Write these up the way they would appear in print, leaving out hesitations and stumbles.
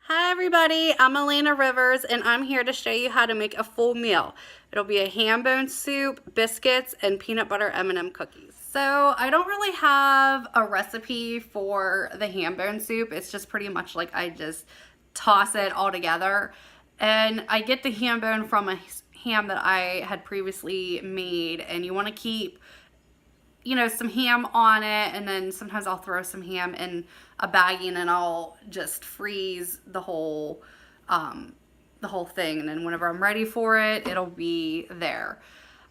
Hi everybody, I'm Elena Rivers and I'm here to show you how to make a full meal. It'll be a hambone soup, biscuits, and peanut butter M&M cookies. So I don't really have a recipe for the hambone soup. It's just pretty much like I just toss it all together. And I get the hambone from a ham that I had previously made, and you want to keep some ham on it, and then sometimes I'll throw some ham in a baggie and then I'll just freeze the whole thing, and then whenever I'm ready for it, it'll be there.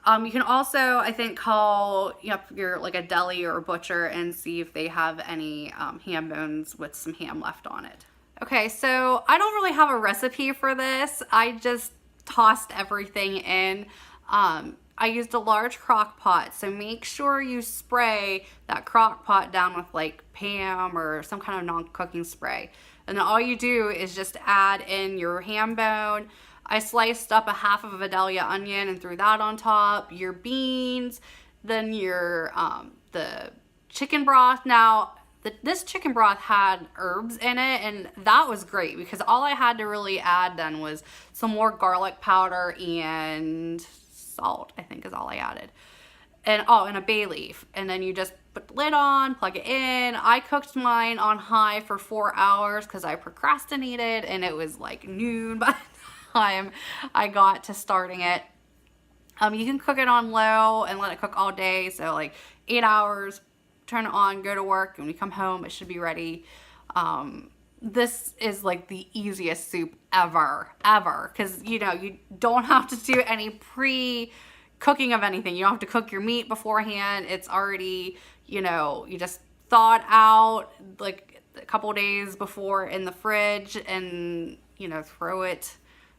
You can also, I think, call your like a deli or a butcher and see if they have any ham bones with some ham left on it. Okay, so I don't really have a recipe for this. I just tossed everything in. I used a large crock pot, so make sure you spray that crock pot down with like Pam or some kind of non-cooking spray. And then all you do is just add in your ham bone. I sliced up a half of a Vidalia onion and threw that on top, your beans, then your the chicken broth. Now, this chicken broth had herbs in it, and that was great because all I had to really add then was some more garlic powder and salt, I think is all I added. And and a bay leaf. And then you just put the lid on, plug it in. I cooked mine on high for 4 hours because I procrastinated, and it was like noon by the time I got to starting it. You can cook it on low and let it cook all day, so like 8 hours, turn it on, go to work, and when you come home it should be ready. This is like the easiest soup ever, because you don't have to do any pre-cooking of anything. You don't have to cook your meat beforehand. It's already, you just thaw it out like a couple days before in the fridge, and throw it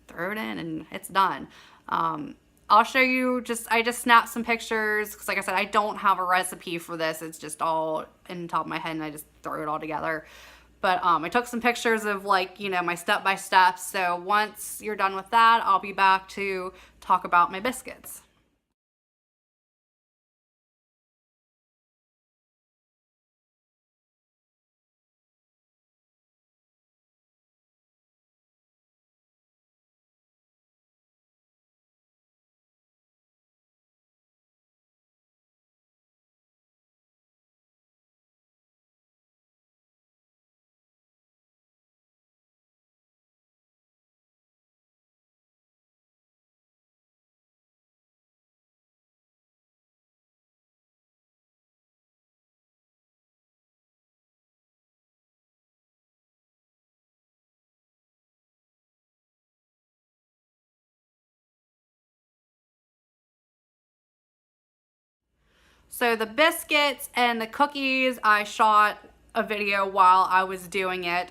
in and it's done. I'll show you, I just snapped some pictures because like I said, I don't have a recipe for this. It's just all in the top of my head and I just throw it all together. But I took some pictures of my step-by-step. So once you're done with that, I'll be back to talk about my biscuits. So the biscuits and the cookies, I shot a video while I was doing it.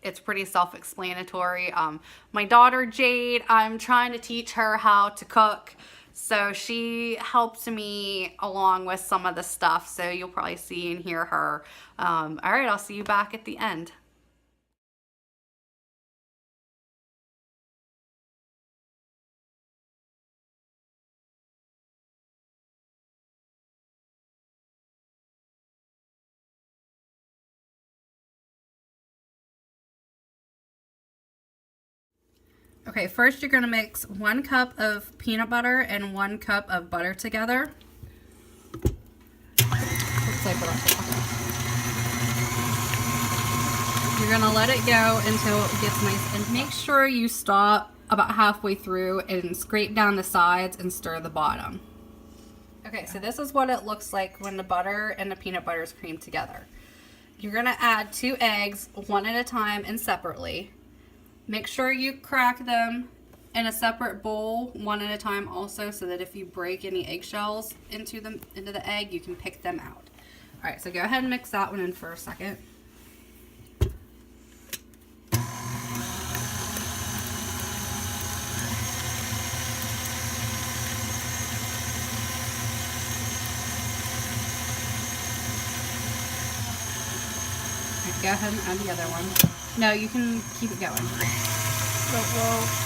It's pretty self-explanatory. My daughter Jade, I'm trying to teach her how to cook, so she helped me along with some of the stuff, so you'll probably see and hear her. All right, I'll see you back at the end. Okay, first you're gonna mix 1 cup of peanut butter and 1 cup of butter together. You're gonna let it go until it gets nice, and make sure you stop about halfway through and scrape down the sides and stir the bottom. Okay, so this is what it looks like when the butter and the peanut butter is creamed together. You're gonna add 2 eggs, one at a time and separately. Make sure you crack them in a separate bowl, one at a time also, so that if you break any eggshells into the egg, you can pick them out. All right, so go ahead and mix that one in for a second. Go ahead and add the other one. No, you can keep it going. Whoa.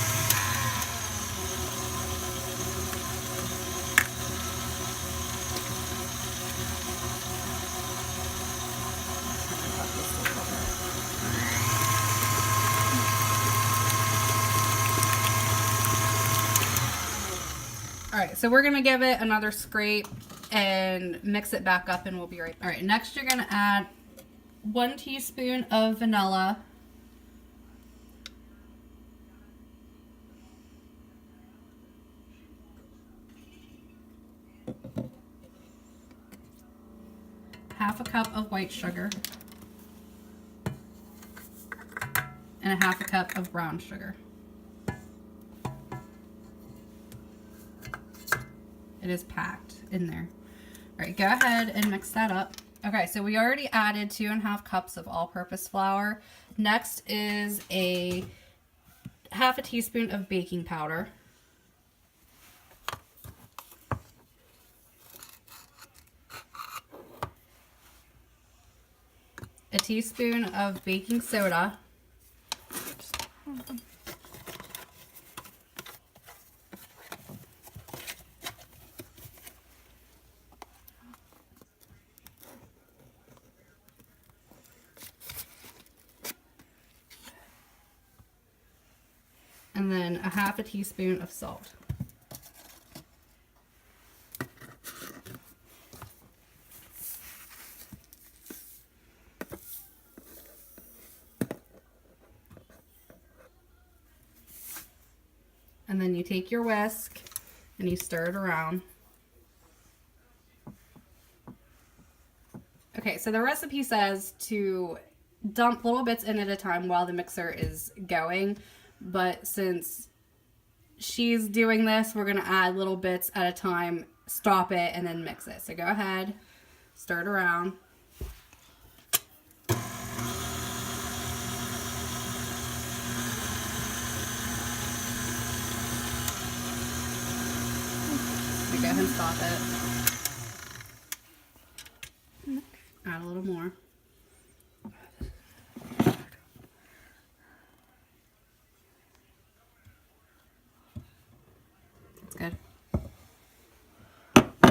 Okay, so we're gonna give it another scrape and mix it back up and we'll be right back. All right, next you're gonna add 1 teaspoon of vanilla. Half a cup of white sugar. And a half a cup of brown sugar. It is packed in there. All right, go ahead and mix that up. Okay, so we already added 2.5 cups of all-purpose flour. Next is a half a teaspoon of baking powder. A teaspoon of baking soda. And then a half a teaspoon of salt. And then you take your whisk and you stir it around. Okay, so the recipe says to dump little bits in at a time while the mixer is going, but since she's doing this, we're gonna add little bits at a time, stop it, and then mix it. So go ahead, stir it around. So go ahead and stop it. Add a little more. That's good.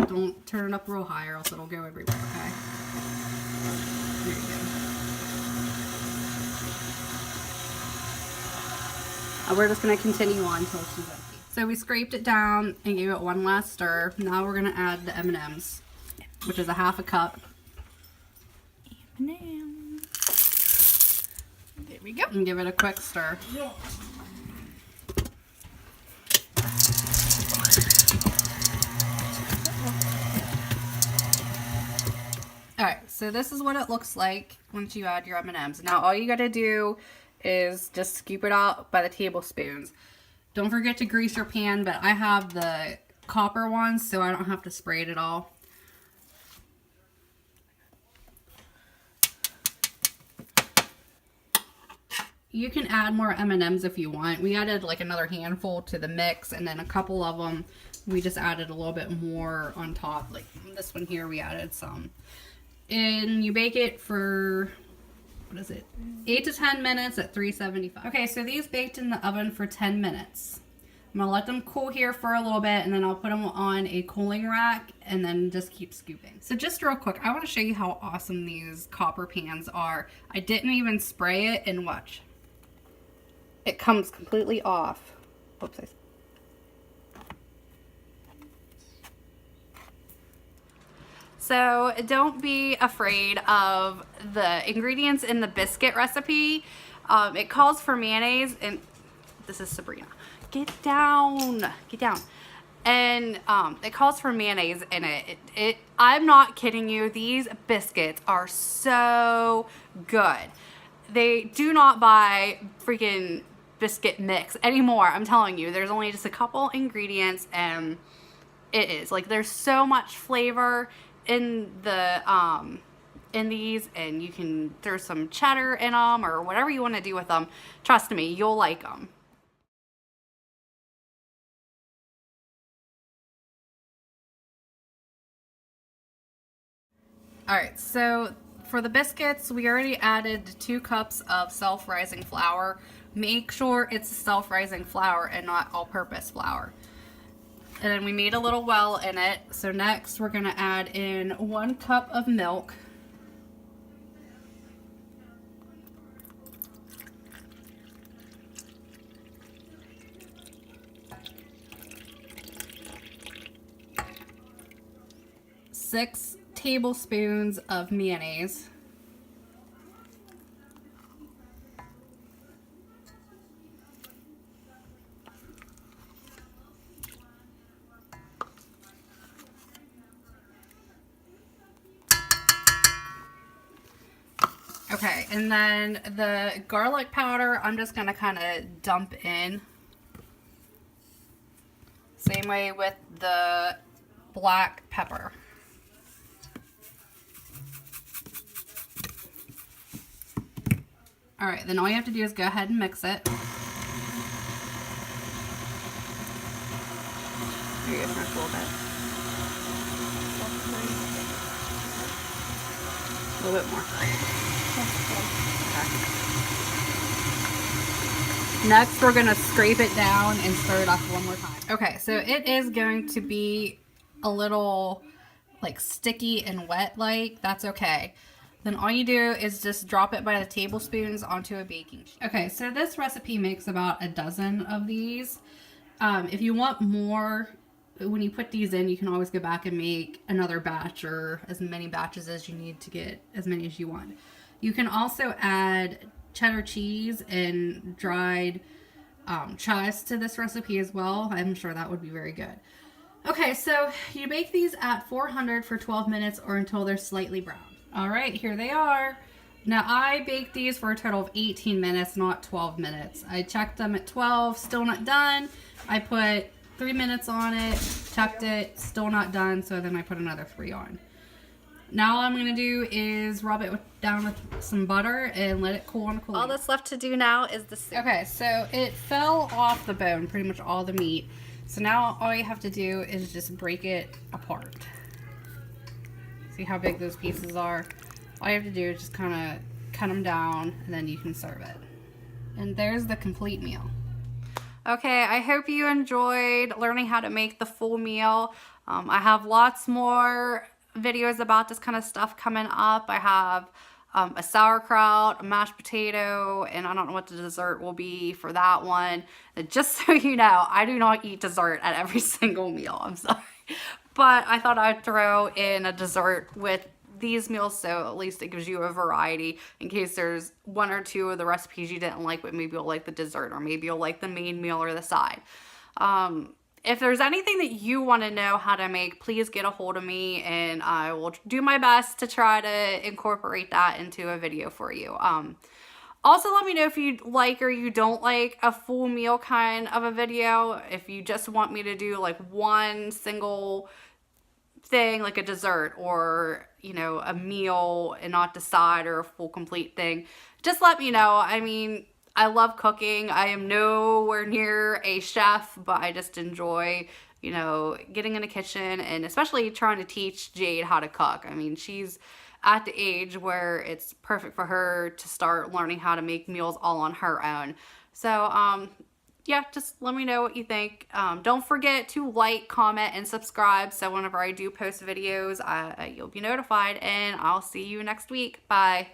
Don't turn it up real high or else it'll go everywhere, okay? There you go. We're just going to continue on until she's empty. So we scraped it down and gave it one last stir. Now we're going to add the M&Ms, which is a half a cup. M&Ms. There we go. And give it a quick stir. Alright, so this is what it looks like once you add your M&Ms. Now all you gotta do is just scoop it out by the tablespoons. Don't forget to grease your pan, but I have the copper ones so I don't have to spray it at all. You can add more M&Ms if you want. We added like another handful to the mix, and then a couple of them we just added a little bit more on top. Like this one here, we added some. And you bake it for, what is it, 8 to 10 minutes at 375. Okay, so these baked in the oven for 10 minutes. I'm gonna let them cool here for a little bit, and then I'll put them on a cooling rack and then just keep scooping. So just real quick, I want to show you how awesome these copper pans are. I didn't even spray it, and watch. It comes completely off. Oops, So don't be afraid of the ingredients in the biscuit recipe. It calls for mayonnaise, and this is Sabrina. Get down, get down. And it calls for mayonnaise in it. I'm not kidding you. These biscuits are so good. They do not buy freaking biscuit mix anymore. I'm telling you, there's only just a couple ingredients, and it is like there's so much flavor in the in these, and you can throw some cheddar in them or whatever you want to do with them. Trust me, you'll like them. Alright, so for the biscuits, we already added 2 cups of self-rising flour. Make sure it's self-rising flour and not all-purpose flour. And then we made a little well in it. So next we're going to add in 1 cup of milk. 6 tablespoons of mayonnaise. Okay, and then the garlic powder, I'm just going to kind of dump in. Same way with the black pepper. All right, then all you have to do is go ahead and mix it. Here you go, a little bit. A little bit more. Next, we're going to scrape it down and stir it up one more time. Okay, so it is going to be a little like sticky and wet like. That's okay. Then all you do is just drop it by the tablespoons onto a baking sheet. Okay, so this recipe makes about a dozen of these. If you want more, when you put these in, you can always go back and make another batch or as many batches as you need to get as many as you want. You can also add cheddar cheese and dried chives to this recipe as well. I'm sure that would be very good. Okay, so you bake these at 400 for 12 minutes or until they're slightly brown. All right, here they are. Now I baked these for a total of 18 minutes, not 12 minutes. I checked them at 12, still not done. I put 3 minutes on it, checked it, still not done, so then I put another 3 on. Now all I'm going to do is rub it down with some butter and let it cool on a cool. All that's left to do now is the soup. Okay, so it fell off the bone, pretty much all the meat. So now all you have to do is just break it apart. See how big those pieces are? All you have to do is just kind of cut them down and then you can serve it. And there's the complete meal. Okay, I hope you enjoyed learning how to make the full meal. I have lots more videos about this kind of stuff coming up. I have a sauerkraut, a mashed potato, and I don't know what the dessert will be for that one. And just so you know, I do not eat dessert at every single meal. I'm sorry. But I thought I'd throw in a dessert with these meals, so at least it gives you a variety in case there's 1 or 2 of the recipes you didn't like, but maybe you'll like the dessert, or maybe you'll like the main meal or the side. If there's anything that you want to know how to make, please get a hold of me and I will do my best to try to incorporate that into a video for you. Also, let me know if you like or you don't like a full meal kind of a video. If you just want me to do like one single thing, like a dessert or, you know, a meal and not decide, or a full complete thing, just let me know. I mean, I love cooking. I am nowhere near a chef, but I just enjoy, you know, getting in the kitchen and especially trying to teach Jade how to cook. I mean, she's at the age where it's perfect for her to start learning how to make meals all on her own. So, yeah, just let me know what you think. Don't forget to like, comment, and subscribe so whenever I do post videos, you'll be notified, and I'll see you next week. Bye.